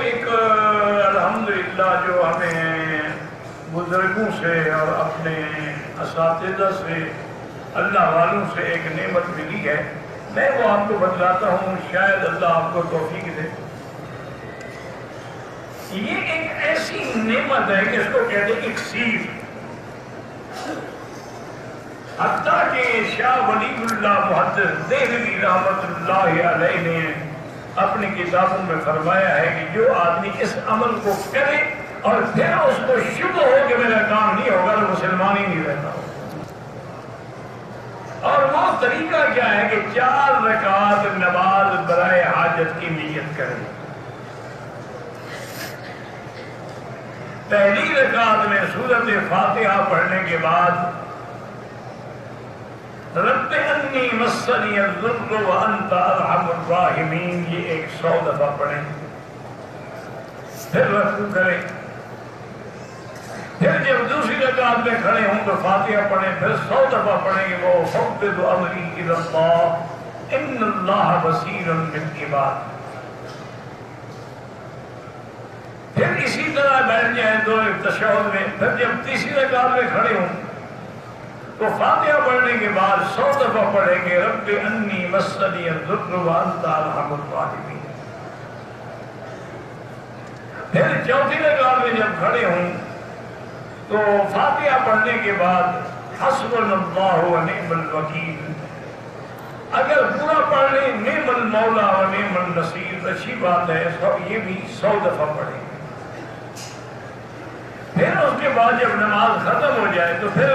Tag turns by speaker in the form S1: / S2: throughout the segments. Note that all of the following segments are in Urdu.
S1: ایک الحمدللہ جو ہمیں بزرگوں سے اور اپنے اساتذہ سے اللہ والوں سے ایک نعمت ملی ہے، میں وہ آپ کو بتلاتا ہوں، شاید اللہ آپ کو توفیق دے۔ یہ ایک ایسی نعمت ہے کہ اس کو کہتے ہیں اکسیر۔ حتیٰ کہ شاہ ولی اللہ محدث دہلوی رحمت اللہ علیہ نے اپنی کتابوں میں فرمایا ہے کہ جو آدمی اس عمل کو کرے اور پھر اس کو شبہ ہو کہ میرا کام نہیں ہوگا تو مسلمان ہی نہیں رہتا ہو۔ اور وہ طریقہ کیا ہے کہ 4 رکعت نماز برائے حاجت کی نیت کرے۔ پہلی رکعت میں سورۃ فاتحہ پڑھنے کے بعد رب انی مسنی الضر وانت ارحم الراحمین یہ 100 دفعہ پڑھیں، پھر رکوع کریں، پھر جب دوسری رکعت میں کھڑے ہوں تو فاتحہ پڑھیں، پھر 100 دفعہ پڑھیں گے وہ فوض امری الی اللہ ان اللہ بصیر بالعباد۔ پھر اسی طرح بیٹھ جائیں دو تشہد میں، پھر جب تیسری رکعت میں کھڑے ہوں تو فاتحہ پڑھنے کے بعد 100 دفعہ پڑھیں گے رب انی مسنی الضر وانت ارحم الراحمین۔ پھر چوتھی رکعت میں جب کھڑے ہوں تو فاتحہ پڑھنے کے بعد حسبنا اللہ ونعم الوکیل، اگر پورا پڑھ لیں نعم المولا ونعم النصیر، اچھی بات ہے، یہ بھی 100 دفعہ پڑھیں۔ پھر اس کے بعد جب نماز ختم ہو جائے تو پھر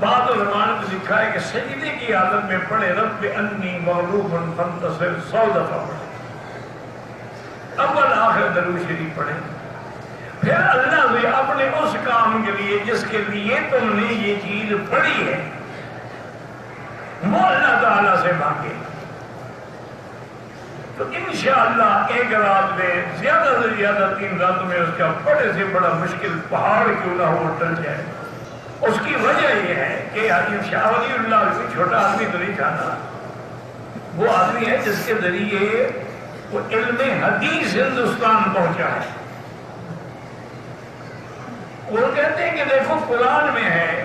S1: بعض علماء نے لکھا ہے کہ سجدے کی حالت میں پڑھے رب انی مغلوب فانتصر، 100 دفعہ پڑھے، اول آخر درود شریف پڑھے۔ پھر اللہ سے اپنے اس کام کے لیے جس کے لیے تم نے یہ چیز پڑھی ہے وہ اللہ تعالیٰ سے مانگے، تو انشاءاللہ ایک رات میں زیادہ سے زیادہ 3 راتوں میں اس کا بڑے سے بڑا مشکل پہاڑ کیوں نہ ہو ٹل جائے۔ اس کی وجہ یہ ہے کہ شاہ ولی اللہ کوئی چھوٹا آدمی تو نہیں تھا نا، وہ آدمی ہے جس کے ذریعے وہ علم حدیث ہندوستان پہنچا ہے۔ وہ کہتے ہیں کہ دیکھو قرآن میں ہے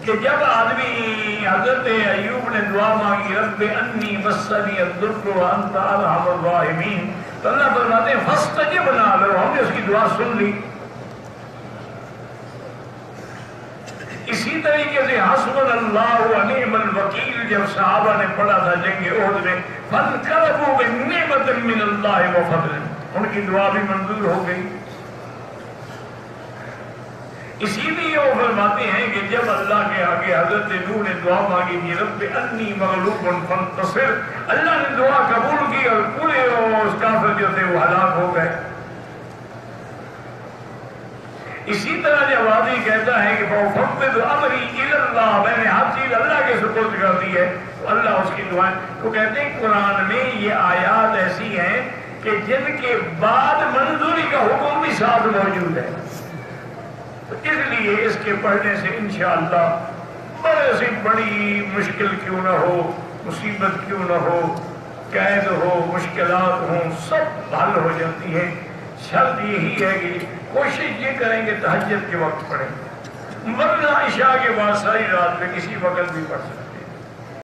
S1: کہ جب آدمی حضرت ایوب نے دعا مانگی رب انی مسنی الضر وانت ارحم الراحمین، تو اللہ فرماتے ہیں فاستجبنا لہ، ہم نے اس کی دعا سن لی۔ اسی طریقے سے حسبنا اللہ ونعم الوکیل جب صحابہ نے پڑھا تھا جنگ احد میں فانقلبوا بنعمۃ من اللہ وفضل، ان کی دعا بھی منظور ہو گئی۔ اسی لیے وہ فرماتے ہیں کہ جب اللہ کے آگے حضرت نوح نے دعا مانگی تھی رب انی مغلوب فانتصر، اللہ نے دعا قبول کی اور پورے اس کافر جو تھے وہ ہلاک ہو گئے۔ اسی طرح جب آدمی کہتا ہے کہ فَوْفَوِّضُ أَمْرِي إِلَى اللَّهِ، میں نے ہر چیز اللہ کے سپرد کر دی ہے، تو اللہ اس کی دعائیں، تو کہتے ہیں قرآن میں یہ آیات ایسی ہیں کہ جن کے بعد منظوری کا حکم بھی ساتھ موجود ہے، تو اس لیے اس کے پڑھنے سے انشاءاللہ بڑے سے بڑی مشکل کیوں نہ ہو، مصیبت کیوں نہ ہو، قید ہو، مشکلات ہوں، سب حل ہو جاتی ہے۔ شرط یہی ہے کہ کوشش یہ کریں کہ تہجد کے وقت پڑھیں، ورنہ عشاء کے بعد ساری رات میں کسی وقت بھی پڑھ سکتے ہیں۔